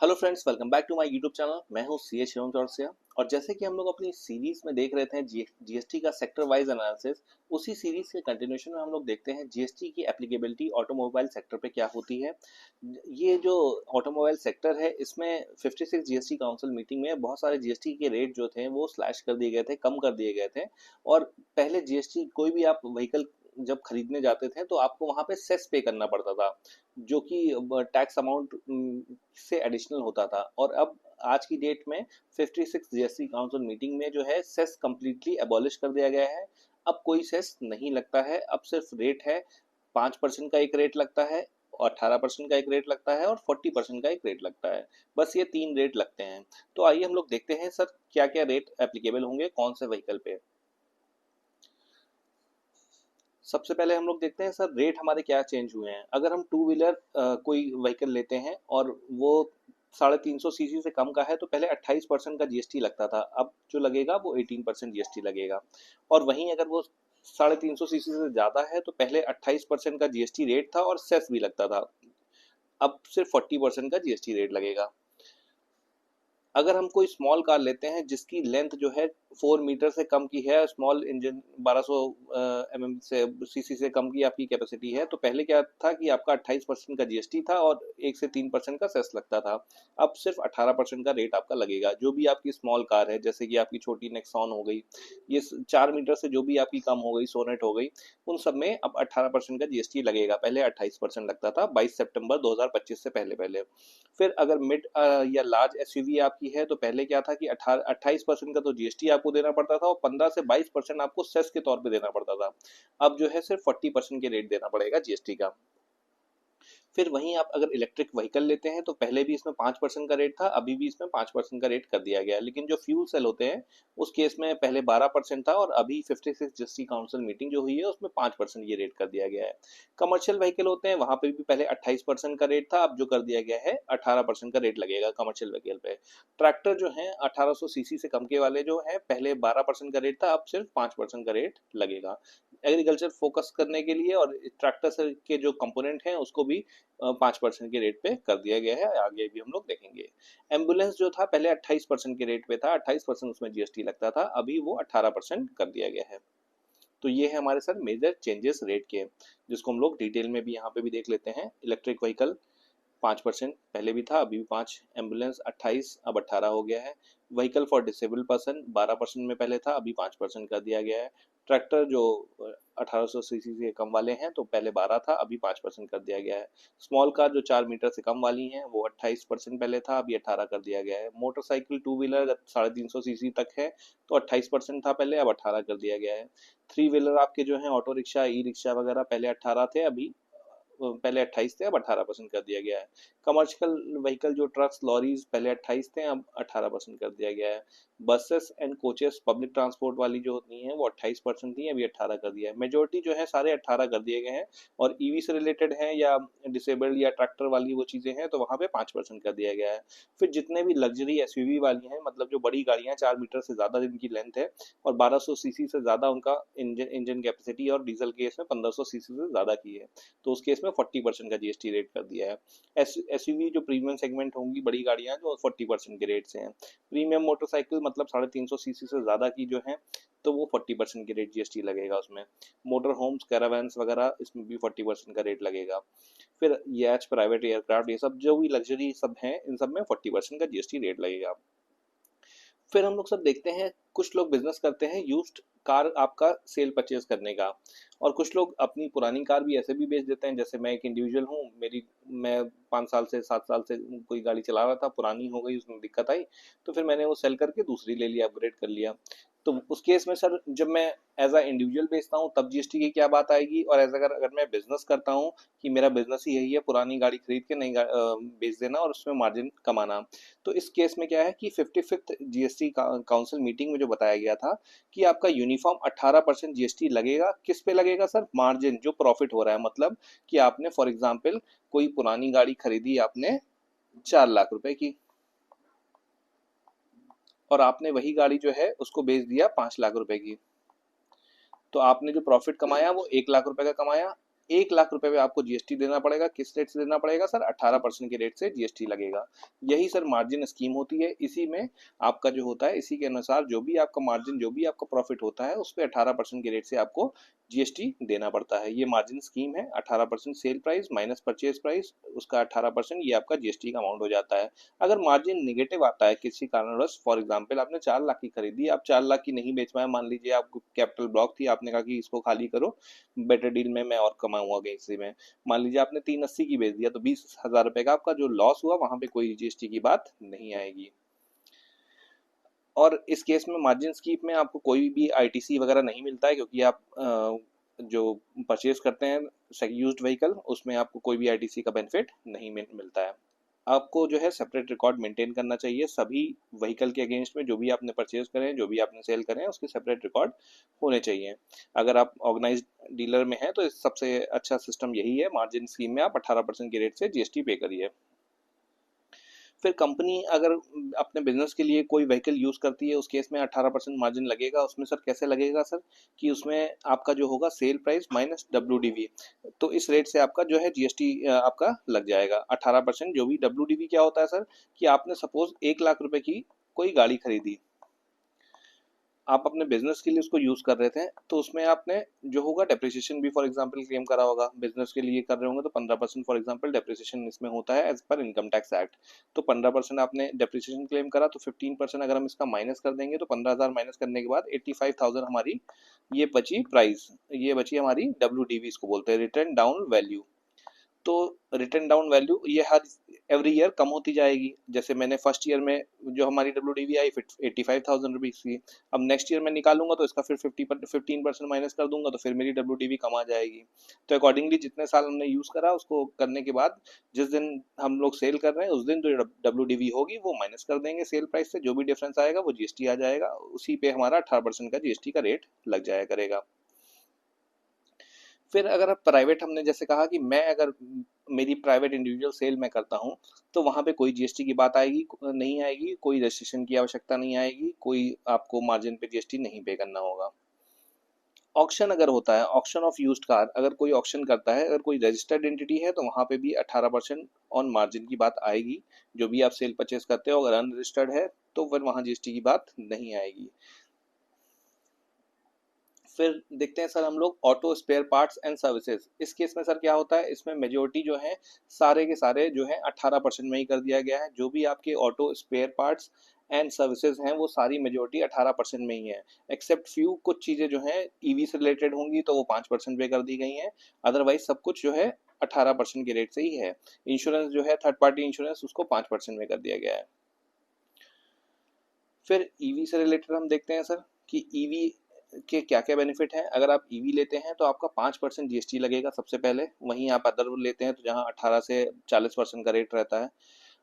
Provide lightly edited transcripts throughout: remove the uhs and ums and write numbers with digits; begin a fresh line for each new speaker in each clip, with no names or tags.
Hello friends, welcome back to my YouTube channel. मैं हूं C H Shivam Chaurasia. और जैसे कि हम लोग अपनी सीरीज में देख रहे थे जीएसटी का सेक्टर वाइज एनालिसिस, उसी सीरीज के कंटिन्यूशन में हम लोग देखते हैं जीएसटी की एप्लीकेबिलिटी ऑटोमोबाइल सेक्टर पे क्या होती है। ये जो ऑटोमोबाइल सेक्टर है, इसमें 56 जीएसटी काउंसिल मीटिंग में बहुत सारे जीएसटी के रेट जो थे वो स्लैश कर दिए गए थे, कम कर दिए गए थे। और पहले जीएसटी कोई भी आप व्हीकल जब खरीदने जाते थे तो आपको वहां पे सेस पे करना पड़ता था, जो कि टैक्स अमाउंट से एडिशनल होता था। और अब आज की डेट में 56 जीएसटी काउंसिल मीटिंग में जो है सेस कम्प्लीटली एबॉलिश कर दिया गया है। अब कोई सेस नहीं लगता है, अब सिर्फ रेट है। 5% का एक रेट लगता है, और 18% का एक रेट लगता है, और 40% का एक रेट लगता है। बस ये 3 रेट लगते हैं। तो आइए हम लोग देखते हैं सर क्या क्या रेट एप्लीकेबल होंगे कौन से व्हीकल पे। सबसे पहले हम लोग देखते हैं सर रेट हमारे क्या चेंज हुए हैं। अगर हम टू व्हीलर कोई व्हीकल लेते हैं और वो 350 सीसी से कम का है तो पहले 28% का जीएसटी लगता था, अब जो लगेगा वो 18% जीएसटी लगेगा। और वहीं अगर वो 350 सीसी से ज़्यादा है तो पहले 28% का जीएसटी रेट था और सेस भी लगता था, अब सिर्फ 40% का जीएसटी रेट लगेगा। अगर हम कोई स्मॉल कार लेते हैं जिसकी लेंथ जो है 4 मीटर से कम की है, स्मॉल इंजन 1200 mm से सीसी से कम की आपकी कैपेसिटी है, तो पहले क्या था कि आपका 28% का जीएसटी था और 1 से 3% का सेस लगता था। अब सिर्फ 18% का रेट आपका लगेगा। जो भी आपकी स्मॉल कार है, जैसे कि आपकी छोटी नेक्सॉन हो गई, ये 4 मीटर से जो भी आपकी कम हो गई, सोनेट हो गई, उन सब में अब 18% का जीएसटी लगेगा। पहले 28% लगता था 22 सितंबर 2025 से पहले पहले। फिर अगर मिड या लार्ज एसयूवी आपकी है तो पहले क्या था कि 28% का तो जीएसटी आपको देना पड़ता था और 15 से 22% आपको सेस के तौर पे देना पड़ता था। अब जो है सिर्फ 40% के रेट देना पड़ेगा जीएसटी का। फिर वहीं आप अगर इलेक्ट्रिक व्हीकल लेते हैं तो पहले भी इसमें 5% का रेट था, अभी भी इसमें 5% का रेट कर दिया गया है। लेकिन जो फ्यूल सेल होते हैं उस केस में पहले 12% था और अभी 56 जीएसटी काउंसिल मीटिंग जो हुई है उसमें 5% ये रेट कर दिया गया है। कमर्शियल व्हीकल होते हैं वहां पे भी पहले 28% का रेट था, अब जो कर दिया गया है 18% का रेट लगेगा कमर्शियल व्हीकल पे। ट्रैक्टर जो है 1800 सीसी से कम के वाले जो है पहले 12% का रेट था, अब सिर्फ 5% का रेट लगेगा। एग्रीकल्चर फोकस करने के लिए और ट्रैक्टर के जो कंपोनेंट हैं उसको भी 5% के रेट पे कर दिया गया है, आगे भी हम लोग देखेंगे। एम्बुलेंस जो था पहले 28% के रेट पे था, 28% उसमें जीएसटी लगता था, अभी वो 18% कर दिया गया है। तो ये है हमारे सर मेजर चेंजेस रेट के, जिसको हम लोग डिटेल में भी यहाँ पे भी देख लेते हैं। इलेक्ट्रिक व्हीकल 5% पहले भी था, अभी भी 5। एम्बुलेंस 28 अब 18 हो गया है। व्हीकल फॉर डिसेबल पर्सन 12% में पहले था, अभी 5% कर दिया गया है। ट्रैक्टर जो 1800 सीसी से कम वाले हैं तो पहले 12 था, अभी 5% कर दिया गया है। स्मॉल कार जो 4 मीटर से कम वाली हैं वो 28% पहले था, अभी 18 कर दिया गया है। मोटरसाइकिल टू व्हीलर 350 सीसी तक है तो 28% था पहले, अब 18 कर दिया गया है। थ्री व्हीलर आपके जो है ऑटो रिक्शा, ई रिक्शा वगैरह पहले 18 थे, अभी पहले 28 थे, अब 18% कर दिया गया है। कमर्शियल व्हीकल जो ट्रक्स लॉरीज पहले 28 थे, अब 18% कर दिया गया है। Buses and coaches public transport वाली जो होती हैं वो 28% थी, अभी 18 कर दिया है। मेजोरिटी जो है सारे 18 कर दिए गए हैं। और ईवी से रिलेटेड है या डिसेबल्ड या ट्रैक्टर वाली वो चीज़ें हैं तो वहाँ पे 5% कर दिया गया है। फिर जितने भी लग्जरी एसयूवी वाली हैं, मतलब जो बड़ी गाड़ियाँ 4 मीटर से ज़्यादा जिनकी लेंथ है और 1200 सीसी से ज़्यादा उनका इंजन इंजन कैपेसिटी, और डीजल केस में 1500 सीसी से ज़्यादा की है, तो उस केस में 40% का जीएसटी रेट कर दिया है। एसयूवी जो प्रीमियम सेगमेंट होंगी बड़ी गाड़ियां जो 40% के रेट से हैं। प्रीमियम मोटरसाइकिल मतलब 350 सीसी से ज़्यादा की जो है तो वो 40% के रेट जीएसटी लगेगा उसमें। मोटर होम्स कैरावैन्स वगैरह इसमें भी 40% का रेट लगेगा। फिर याच प्राइवेट एयरक्राफ्ट ये सब जो भी लग्जरी सब हैं इन सब में 40% का जीएसटी रेट लगेगा। फिर हम लोग सब देखते हैं, कुछ लोग बिजनेस करते हैं यूज्ड कार आपका सेल परचेज करने का, और कुछ लोग अपनी पुरानी कार भी ऐसे भी बेच देते हैं। जैसे मैं एक इंडिविजुअल हूँ, मैं 5 साल से 7 साल से कोई गाड़ी चला रहा था, पुरानी हो गई, उसमें दिक्कत आई, तो फिर मैंने वो सेल करके दूसरी ले लिया, अपग्रेड कर लिया। तो उस केस में सर जब मैं एज अ इंडिविजुअल बेचता हूँ तब जीएसटी की क्या बात आएगी, और एज अगर अगर मैं बिजनेस करता हूँ कि मेरा बिजनेस ही यही है पुरानी गाड़ी खरीद के नई बेच देना और उसमें मार्जिन कमाना, तो इस केस में क्या है कि 55th जीएसटी काउंसिल मीटिंग में जो बताया गया था कि आपका यूनिफॉर्म 18% जीएसटी लगेगा। किस पे लगेगा सर? मार्जिन, जो प्रॉफिट हो रहा है। मतलब कि आपने फॉर एग्जांपल कोई पुरानी गाड़ी खरीदी आपने 4 लाख रुपए की, और आपने वही गाड़ी जो है उसको बेच दिया 5 लाख रुपए की, तो आपने जो प्रॉफिट कमाया वो 1 लाख रुपए का कमाया। 1 लाख रुपए पे आपको जीएसटी देना पड़ेगा। किस रेट से देना पड़ेगा सर? 18% के रेट से जीएसटी लगेगा। यही सर मार्जिन स्कीम होती है। इसी में आपका जो होता है, इसी के अनुसार जो भी आपका मार्जिन, जो भी आपका प्रॉफिट होता है, उस पे 18% के रेट से आपको जीएसटी देना पड़ता है। ये मार्जिन स्कीम है। 18% sale price minus purchase price, उसका 18% ये आपका जीएसटी का अमाउंट हो जाता है। अगर मार्जिन निगेटिव आता है किसी कारणवश, फॉर एग्जांपल आपने 4 लाख की खरीदी, आप 4 लाख की नहीं बेच पाए, मान लीजिए आपको कैपिटल ब्लॉक थी, आपने कहा कि इसको खाली करो, बेटर डील में मैं और कमाऊंगा इसी में, मान लीजिए आपने 380 की बेच दिया, तो 20,000 रुपए का आपका जो लॉस हुआ, वहां पे कोई जीएसटी की बात नहीं आएगी। और इस केस में मार्जिन स्कीम में आपको कोई भी आईटीसी वगैरह नहीं मिलता है, क्योंकि आप जो परचेज करते हैं यूज्ड व्हीकल, उसमें आपको कोई भी आईटीसी का बेनिफिट नहीं मिलता है। आपको जो है सेपरेट रिकॉर्ड मेंटेन करना चाहिए सभी व्हीकल के अगेंस्ट में, जो भी आपने परचेज करें, जो भी आपने सेल करें, उसके सेपरेट रिकॉर्ड होने चाहिए। अगर आप ऑर्गेनाइज्ड डीलर में हैं तो इस सबसे अच्छा सिस्टम यही है, मार्जिन स्कीम में आप 18% के रेट से जीएसटी पे करिए। फिर कंपनी अगर अपने बिजनेस के लिए कोई व्हीकल यूज करती है, उस केस में 18% मार्जिन लगेगा। उसमें सर कैसे लगेगा सर? कि उसमें आपका जो होगा सेल प्राइस माइनस डब्ल्यूडीवी, तो इस रेट से आपका जो है जीएसटी आपका लग जाएगा 18%। जो भी डब्ल्यूडीवी क्या होता है सर? कि आपने सपोज 1 लाख रुपए की कोई गाड़ी खरीदी, आप अपने बिजनेस के लिए उसको यूज कर रहे थे, तो उसमें आपने जो होगा डेप्रिसिएशन भी फॉर एग्जांपल क्लेम करा होगा। बिजनेस के लिए कर रहे होंगे तो 15% फॉर एग्जांपल डेप्रिसिएशन इसमें होता है as per income tax act. तो 15% आपने डेप्रिसिएशन क्लेम करा, तो 15% अगर हम इसका माइनस कर देंगे, तो 15,000 माइनस करने के बाद 85,000 हमारी ये बची प्राइस, ये बची हमारी डब्ल्यू, इसको बोलते हैं रिटर्न डाउन वैल्यू। तो रिटर्न डाउन वैल्यू ये हर एवरी ईयर कम होती जाएगी। जैसे मैंने फर्स्ट ईयर में जो हमारी डब्ल्यू आई 85,000 रुपीज की, अब नेक्स्ट ईयर में निकालूंगा तो इसका फिर 15% माइनस कर दूंगा, तो फिर मेरी डब्ल्यू कम आ जाएगी। तो अकॉर्डिंगली जितने साल हमने यूज करा, उसको करने के बाद जिस दिन हम लोग सेल कर रहे हैं, उस दिन जो डब्ल्यू होगी वो माइनस कर देंगे सेल प्राइस से, जो भी डिफरेंस आएगा वो जीएसटी आ जाएगा, उसी पे हमारा 18% का जीएसटी का रेट लग जाया करेगा। फिर अगर आप प्राइवेट, हमने जैसे कहा कि मैं अगर मेरी प्राइवेट इंडिविजुअल सेल में करता हूँ, तो वहाँ पे कोई जीएसटी की बात आएगी नहीं आएगी, कोई रजिस्ट्रेशन की आवश्यकता नहीं आएगी, कोई आपको मार्जिन पे जीएसटी नहीं पे करना होगा। ऑक्शन अगर होता है, ऑक्शन ऑफ यूज्ड कार, अगर कोई ऑक्शन करता है, अगर कोई रजिस्टर्ड एंटिटी है, तो वहाँ पे भी 18% ऑन मार्जिन की बात आएगी। जो भी आप सेल परचेस करते हो, अगर अनरजिस्टर्ड है तो फिर वहाँ जीएसटी की बात नहीं आएगी। फिर देखते हैं सर हम लोग auto spare parts and services. इस केस में सर क्या होता है, इसमें मेजोरिटी जो है सारे के सारे जो है 18% में ही कर दिया गया है। जो भी आपके auto spare parts and services हैं, वो सारी मेजोरिटी 18% में ही है। एक्सेप्ट फ्यू कुछ चीज़ें जो हैं ईवी से रिलेटेड होंगी, तो वो 5% पे कर दी गई हैं। अदरवाइज सब कुछ जो है 18% के रेट से ही है। इंश्योरेंस जो है थर्ड पार्टी इंश्योरेंस, उसको 5% में कर दिया गया है। फिर ईवी से रिलेटेड हम देखते हैं सर कि ईवी के क्या क्या बेनिफिट हैं। अगर आप ईवी लेते हैं तो आपका 5% जीएसटी लगेगा सबसे पहले। वहीं आप अदर लेते हैं तो जहां 18 से 40% का रेट रहता है।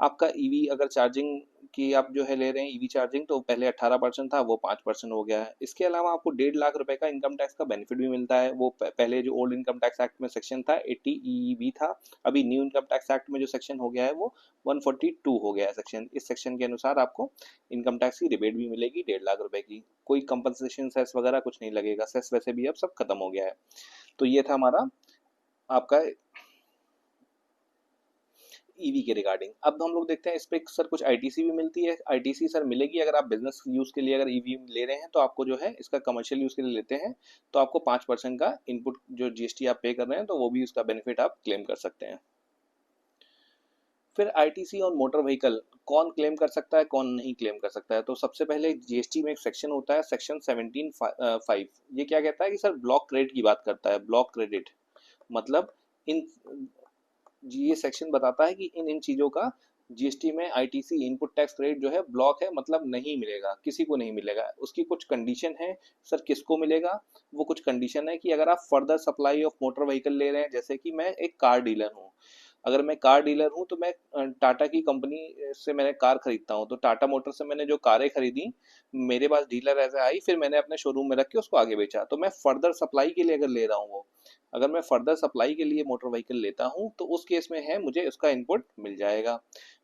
आपका ईवी अगर चार्जिंग की आप जो है ले रहे हैं ईवी चार्जिंग, तो पहले 18% था, वो 5% हो गया है। इसके अलावा आपको 1.5 लाख रुपए का इनकम टैक्स का बेनिफिट भी मिलता है। वो पहले जो ओल्ड इनकम टैक्स एक्ट में सेक्शन था 80 ईईबी था, अभी न्यू इनकम टैक्स एक्ट में जो सेक्शन हो गया है वो 142 हो गया है सेक्शन। इस सेक्शन के अनुसार आपको इनकम टैक्स की रिबेट भी मिलेगी 1.5 लाख रुपए की। कोई कंपनसेशन सेस वगैरह कुछ नहीं लगेगा, सेस वैसे भी अब सब खत्म हो गया है। तो ये था हमारा आपका ईवी के रिगार्डिंग। अब हम लोग देखते हैं इस पे सर कुछ आईटीसी भी मिलती है। आईटीसी सर मिलेगी अगर आप बिजनेस यूज के लिए अगर ईवी ले रहे हैं, तो आपको जो है इसका कमर्शियल यूज के लिए लेते हैं, तो आपको 5% का इनपुट जो जीएसटी आप पे कर रहे हैं, तो वो भी उसका बेनिफिट आप क्लेम कर सकते हैं। फिर आईटीसी और मोटर व्हीकल कौन क्लेम कर सकता है, कौन नहीं क्लेम कर सकता है? तो सबसे पहले जीएसटी में एक सेक्शन होता है, सेक्शन 17(5). ये क्या कहता है कि सर ब्लॉक क्रेडिट की बात करता है। ब्लॉक क्रेडिट मतलब इन ये सेक्शन बताता है कि इन इन चीज़ों का जीएसटी में आईटीसी इनपुट टैक्स क्रेडिट जो है ब्लॉक है, मतलब नहीं मिलेगा, किसी को नहीं मिलेगा। उसकी कुछ कंडीशन है। सर किसको मिलेगा? वो कुछ कंडीशन है कि अगर आप further supply of motor vehicle ले रहे हैं, जैसे कि मैं एक कार डीलर हूँ, अगर मैं कार डीलर हूँ तो मैं टाटा की कंपनी से मैंने कार खरीदता हूँ, तो टाटा मोटर से मैंने जो कारें खरीदी, मेरे पास डीलर ऐसे आई, फिर मैंने अपने शोरूम में रख के उसको आगे बेचा, तो मैं फर्दर सप्लाई के लिए अगर ले रहा हूँ वो, अगर मैं फर्दर सप्लाई के लिए मोटर व्हीकल लेता हूँ, तो उस केस में है मुझे उसका इनपुट मिल जाएगा।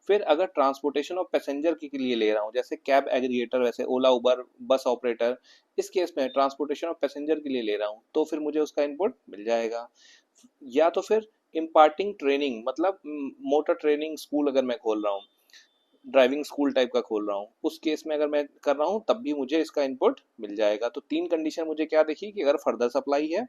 फिर अगर ट्रांसपोर्टेशन ऑफ पैसेंजर के लिए ले रहा हूँ, जैसे कैब एग्रीगेटर, वैसे ओला उबर बस ऑपरेटर, इस केस में ट्रांसपोर्टेशन ऑफ पैसेंजर के लिए ले रहा हूँ, तो फिर मुझे उसका इनपुट मिल जाएगा। या तो फिर इम्पार्टिंग ट्रेनिंग, मतलब मोटर ट्रेनिंग स्कूल अगर मैं खोल रहा हूँ, ड्राइविंग स्कूल टाइप का खोल रहा हूँ, उस केस में अगर मैं कर रहा हूँ तब भी मुझे इसका इनपुट मिल जाएगा। तो तीन कंडीशन मुझे क्या देखी कि अगर फर्दर सप्लाई है,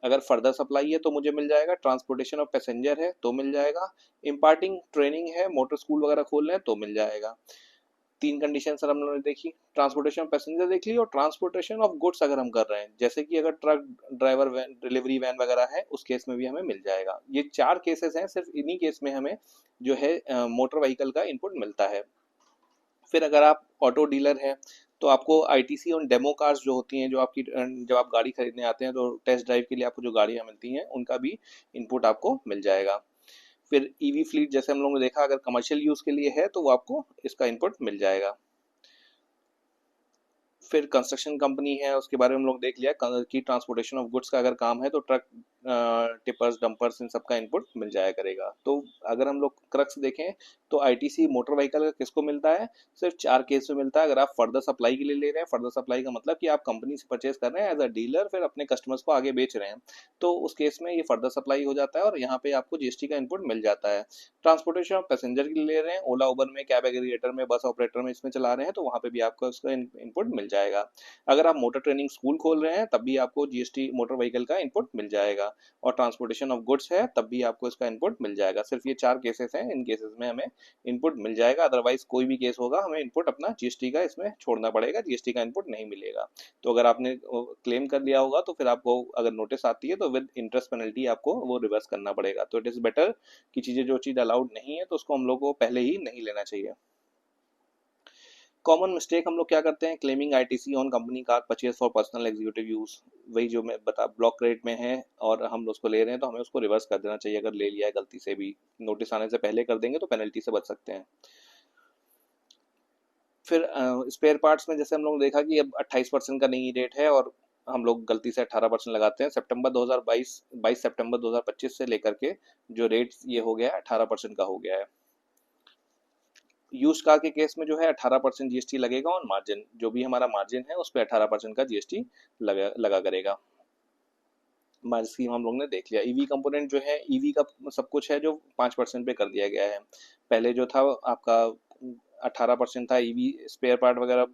अगर फर्दर सप्लाई है तो मुझे मिल जाएगा, ट्रांसपोर्टेशन ऑफ पैसेंजर है तो मिल जाएगा, इम्पार्टिंग ट्रेनिंग है, मोटर स्कूल वगैरह खोल रहे हैं तो मिल जाएगा। तीन कंडीशन सर हम लोगों ने देखी, ट्रांसपोर्टेशन ऑफ पैसेंजर देख ली, और ट्रांसपोर्टेशन ऑफ गुड्स अगर हम कर रहे हैं, जैसे कि अगर truck driver van delivery van वगैरह है, उस केस में भी हमें मिल जाएगा। ये चार केसेस हैं, सिर्फ इन्हीं केस में हमें जो है मोटर व्हीकल का इनपुट मिलता है। फिर अगर आप ऑटो डीलर हैं तो आपको आईटीसी और डेमो कार्स जो होती हैं, जो आपकी जब आप गाड़ी खरीदने आते हैं तो टेस्ट ड्राइव के लिए आपको जो गाड़ियां मिलती हैं उनका भी इनपुट आपको मिल जाएगा। फिर ईवी फ्लीट जैसे हम लोगों ने देखा, अगर कमर्शियल यूज के लिए है तो वो आपको इसका इनपुट मिल जाएगा। फिर कंस्ट्रक्शन कंपनी है, उसके बारे में हम लोग देख लिया कि ट्रांसपोर्टेशन ऑफ गुड्स का अगर काम है तो ट्रक, टिपर्स, डंपर्स, इन सब का इनपुट मिल जाया करेगा। तो अगर हम लोग क्रक्स देखें तो आईटीसी मोटर व्हीकल का किसको मिलता है, सिर्फ चार केस में मिलता है। अगर आप फर्दर सप्लाई के लिए ले रहे हैं, फर्दर सप्लाई का मतलब कि आप कंपनी से परचेज कर रहे हैं एज अ डीलर, फिर अपने कस्टमर्स को आगे बेच रहे हैं, तो उस केस में ये फर्दर सप्लाई हो जाता है और यहाँ पे आपको जीएसटी का इनपुट मिल जाता है। ट्रांसपोर्टेशन ऑफ पैसेंजर के लिए ले रहे हैं, ओला उबर में, कैब एग्रीगेटर में, बस ऑपरेटर में, इसमें चला रहे हैं, तो वहाँ पे भी आपको उसका इनपुट मिल जाएगा। अगर आप मोटर ट्रेनिंग स्कूल खोल रहे हैं तब भी आपको जीएसटी मोटर व्हीकल का इनपुट मिल जाएगा, और ट्रांसपोर्टेशन ऑफ गुड्स है तब भी आपको इसका इनपुट मिल जाएगा। सिर्फ ये चार केसेस हैं, इन केसेस में हमें इनपुट मिल जाएगा, अदरवाइज कोई भी केस होगा हमें इनपुट अपना जीएसटी का इसमें छोड़ना पड़ेगा, जीएसटी का इनपुट नहीं मिलेगा। तो अगर आपने क्लेम कर लिया होगा तो फिर आपको अगर नोटिस आती है तो विद इंटरेस्ट पेनल्टी आपको वो रिवर्स करना पड़ेगा। तो इट इज़ बेटर कि चीज़ें, जो चीज़ अलाउड नहीं है तो उसको हम लोग को पहले ही नहीं लेना चाहिए। कॉमन मिस्टेक हम लोग क्या करते हैं, claiming ITC on company car purchase for personal executive use, वही जो मैं बता ब्लॉक क्रेडिट में है और हम उसको ले रहे हैं तो हमें उसको रिवर्स कर देना चाहिए। अगर ले लिया है गलती से भी, नोटिस आने से पहले कर देंगे तो पेनल्टी से बच सकते हैं। फिर स्पेयर पार्ट्स में जैसे हम लोग देखा कि अब 28% का नई रेट है और हम लोग गलती से 18% लगाते हैं। सितंबर 2022, 22 सितंबर 2025 से लेकर के जो रेट ये हो गया है 18% का हो गया है। यूज कार के केस में जो है 18% जीएसटी लगेगा, और मार्जिन जो भी हमारा मार्जिन है उस पर 18% का जीएसटी लगा करेगा। मार्जिन स्कीम हम लोग ने देख लिया। ईवी कंपोनेंट जो है, ईवी का सब कुछ है जो 5% पे कर दिया गया है। पहले जो था आपका 18% था, ईवी स्पेयर पार्ट वगैरह,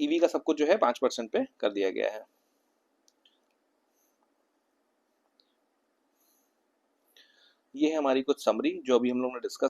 ईवी का सब कुछ जो है 5% पे कर दिया गया है। ये है हमारी कुछ समरी जो अभी हम लोग ने डिस्कस